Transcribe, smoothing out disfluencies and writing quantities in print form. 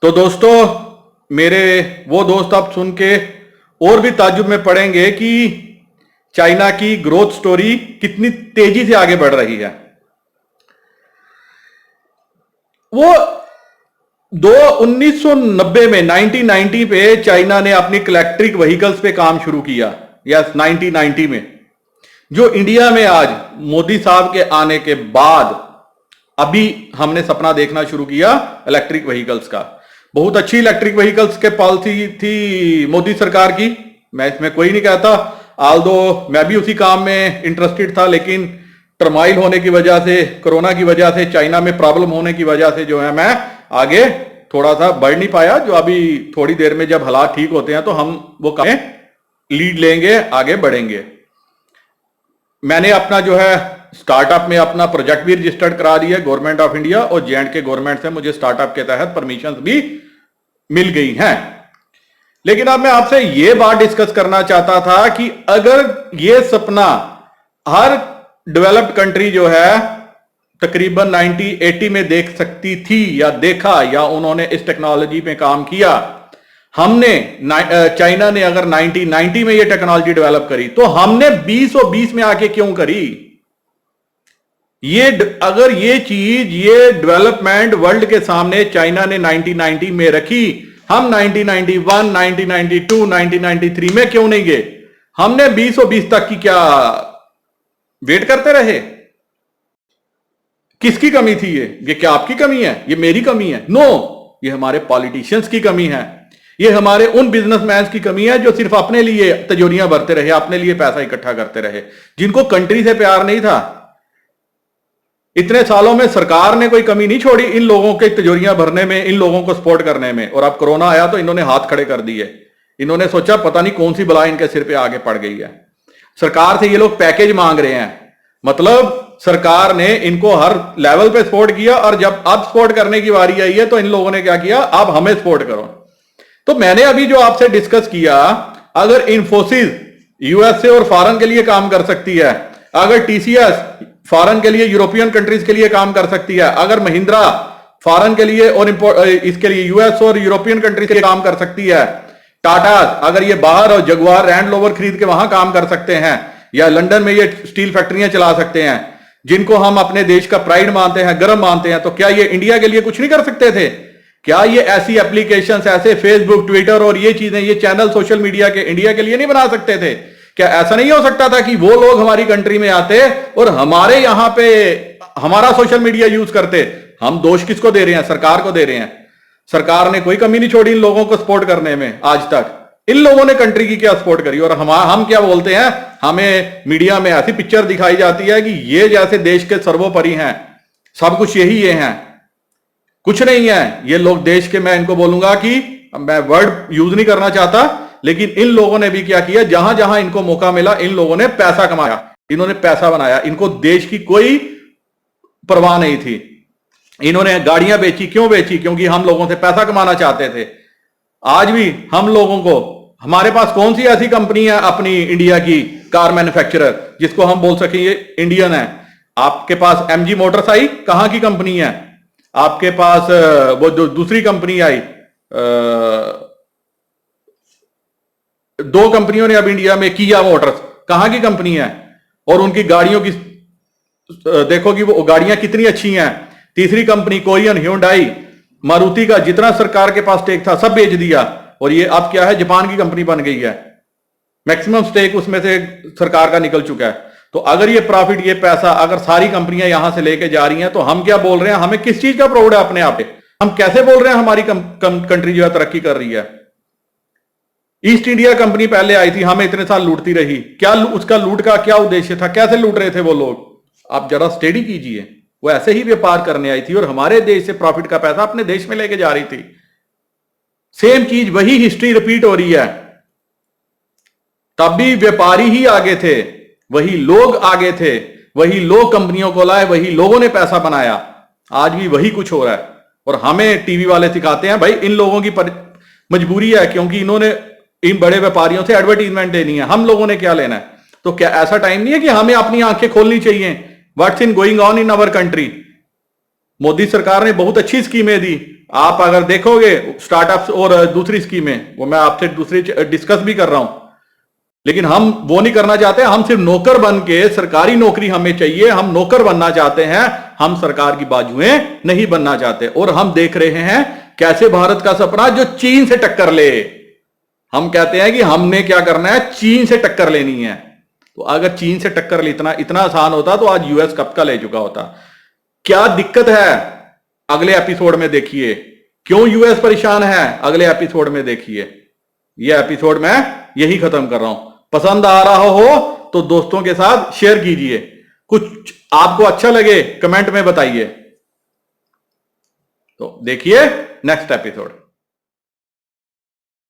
तो दोस्तों, मेरे वो दोस्त आप सुन के और भी ताज्जुब में पड़ेंगे कि चाइना की ग्रोथ स्टोरी कितनी तेजी से आगे बढ़ रही है। वो 1990 में 1990 पे चाइना ने अपनी इलेक्ट्रिक व्हीकल्स पे काम शुरू किया। यस, 1990 में। जो इंडिया में आज मोदी साहब के आने के बाद अभी हमने सपना देखना शुरू किया इलेक्ट्रिक व्हीकल्स का। बहुत अच्छी इलेक्ट्रिक व्हीकल्स के पॉलिसी थी मोदी सरकार की, मैं इसमें कोई नहीं कहता। आल्दो मैं भी उसी काम में इंटरेस्टेड था, लेकिन टर्माइल होने की वजह से, कोरोना की वजह से, चाइना में प्रॉब्लम होने की वजह से जो है मैं आगे थोड़ा सा बढ़ नहीं पाया। जो अभी थोड़ी देर में जब हालात ठीक होते हैं तो हम वो काम लीड लेंगे, आगे बढ़ेंगे। मैंने अपना जो है स्टार्टअप में अपना प्रोजेक्ट भी रजिस्टर्ड करा दिया गवर्नमेंट ऑफ इंडिया, और J&K गवर्नमेंट से मुझे स्टार्टअप के तहत परमिशन भी मिल गई हैं। लेकिन अब मैं आपसे यह बात डिस्कस करना चाहता था कि अगर यह सपना हर डेवलप्ड कंट्री जो है तकरीबन 90-80 में देख सकती थी या देखा, या उन्होंने इस टेक्नोलॉजी पे काम किया, हमने चाइना ने अगर 1990 में यह टेक्नोलॉजी डेवलप करी तो हमने 2020 में आके क्यों करी? अगर ये चीज, ये डेवलपमेंट वर्ल्ड के सामने चाइना ने 1990 में रखी, हम 1991, 1992, 1993 में क्यों नहीं गए? हमने 2020 तक की क्या वेट करते रहे? किसकी कमी थी ये क्या आपकी कमी है? ये मेरी कमी है? नो, ये हमारे पॉलिटिशियंस की कमी है। ये हमारे उन बिजनेसमैन की कमी है जो सिर्फ अपने लिए तिजोरियां भरते रहे, अपने लिए पैसा इकट्ठा करते रहे, जिनको कंट्री से प्यार नहीं था। इतने सालों में सरकार ने कोई कमी नहीं छोड़ी इन लोगों के तिजोरियां भरने में, इन लोगों को सपोर्ट करने में। और अब कोरोना आया तो इन्होंने हाथ खड़े कर दिए। इन्होंने सोचा पता नहीं कौन सी बला इनके सिर पे आगे पड़ गई है। सरकार से ये लोग पैकेज मांग रहे हैं, मतलब सरकार ने इनको हर लेवल पे सपोर्ट किया, और जब अब सपोर्ट करने की बारी आई है तो इन लोगों ने क्या किया, अब हमें सपोर्ट करो। तो मैंने अभी जो आपसे डिस्कस किया, अगर इंफोसिस यूएसए और फॉरेन के लिए काम कर सकती है, अगर टीसीएस फॉरेन के लिए, यूरोपियन कंट्रीज के लिए काम कर सकती है, अगर महिंद्रा फॉरेन के लिए और इसके लिए यूएस और यूरोपियन कंट्रीज के लिए काम कर सकती है, टाटा अगर ये बाहर और जगुआर लैंड रोवर खरीद के वहां काम कर सकते हैं, या लंदन में ये स्टील फैक्ट्रियां चला सकते हैं, जिनको हम अपने देश का प्राइड मानते हैं, गर्व मानते हैं, तो क्या ये इंडिया के लिए कुछ नहीं कर सकते थे? क्या ये ऐसी एप्लीकेशंस, ऐसे फेसबुक, ट्विटर और ये चीजें, ये चैनल सोशल मीडिया के इंडिया के लिए नहीं बना सकते थे? क्या ऐसा नहीं हो सकता था कि वो लोग हमारी कंट्री में आते और हमारे यहां पे हमारा सोशल मीडिया यूज करते? हम दोष किसको दे रहे हैं? सरकार को दे रहे हैं। सरकार ने कोई कमी नहीं छोड़ी इन लोगों को सपोर्ट करने में आज तक। इन लोगों ने कंट्री की क्या सपोर्ट करी? और हम क्या बोलते हैं, हमें मीडिया में ऐसी पिक्चर दिखाई जाती है कि ये जैसे देश के सर्वोपरि हैं, सब कुछ यही ये हैं। कुछ नहीं है ये लोग देश के, मैं इनको बोलूंगा कि मैं वर्ड यूज नहीं करना चाहता, लेकिन इन लोगों ने भी क्या किया, जहां जहां इनको मौका मिला इन लोगों ने पैसा कमाया, इन्होंने पैसा बनाया। इनको देश की कोई परवाह नहीं थी। इन्होंने गाड़ियां बेची, क्यों बेची? क्योंकि हम लोगों से पैसा कमाना चाहते थे। आज भी हम लोगों को, हमारे पास कौन सी ऐसी कंपनी है अपनी इंडिया की कार मैन्युफैक्चरर जिसको हम बोल सकें ये इंडियन है? आपके पास MG मोटर्स आई, कहां की कंपनी है? आपके पास वो जो दूसरी कंपनी आई, दो कंपनियों ने अब इंडिया में, किया मोटर्स, कहां की कंपनी है? और उनकी गाड़ियों की देखो कि वो गाड़ियां कितनी अच्छी हैं। तीसरी कंपनी कोरियन ह्यूंडई, मारुति का जितना सरकार के पास स्टेक था सब बेच दिया, और ये अब क्या है, जापान की कंपनी बन गई है। मैक्सिमम स्टेक उसमें से सरकार का निकल चुका है। तो अगर ये प्रॉफिट, ये पैसा अगर सारी कंपनियां यहां से लेके जा रही हैं, तो हम क्या बोल रहे हैं? हमें किस चीज का प्राउड है अपने आप पे? हम कैसे बोल रहे हैं हमारी कंट्री जो है तरक्की कर रही है? ईस्ट इंडिया कंपनी पहले आई थी, हमें इतने साल लूटती रही। क्या उसका लूट का क्या उद्देश्य था? कैसे लूट रहे थे वो लोग? आप जरा स्टडी कीजिए। वो ऐसे ही व्यापार करने आई थी और हमारे देश से प्रॉफिट का पैसा अपने देश में लेके जा रही थी। सेम चीज, वही हिस्ट्री रिपीट हो रही है। तब भी व्यापारी ही आगे थे, वही लोग आगे थे, वही लोग कंपनियों को लाए, वही लोगों ने पैसा बनाया। आज भी वही कुछ हो रहा है, और हमें टीवी वाले सिखाते हैं भाई इन लोगों की मजबूरी है, क्योंकि इन्होंने इन बड़े व्यापारियों से एडवर्टीजमेंट देनी है, हम लोगों ने क्या लेना है? तो क्या ऐसा टाइम नहीं है कि हमें अपनी आंखें खोलनी चाहिए? What's in going on in our country? Modi सरकार ने बहुत अच्छी स्कीमें दी, आप अगर देखोगे स्टार्टअप्स और दूसरी स्कीमें, वो मैं आपसे दूसरी डिस्कस भी कर रहा हूं, लेकिन हम वो नहीं करना चाहते। हम सिर्फ नौकर बन के, सरकारी नौकरी हमें चाहिए, हम नौकर बनना चाहते हैं, हम सरकार की बाजुएं नहीं बनना चाहते। और हम देख रहे हैं कैसे भारत का सपना जो चीन से टक्कर ले। हम कहते हैं कि हमने क्या करना है, चीन से टक्कर लेनी है। तो अगर चीन से टक्कर लेना इतना आसान होता तो आज यूएस कब का ले चुका होता। क्या दिक्कत है अगले एपिसोड में देखिए, क्यों यूएस परेशान है अगले एपिसोड में देखिए। यह एपिसोड मैं यही खत्म कर रहा हूं। पसंद आ रहा हो तो दोस्तों के साथ शेयर कीजिए, कुछ आपको अच्छा लगे कमेंट में बताइए। तो देखिए नेक्स्ट एपिसोड।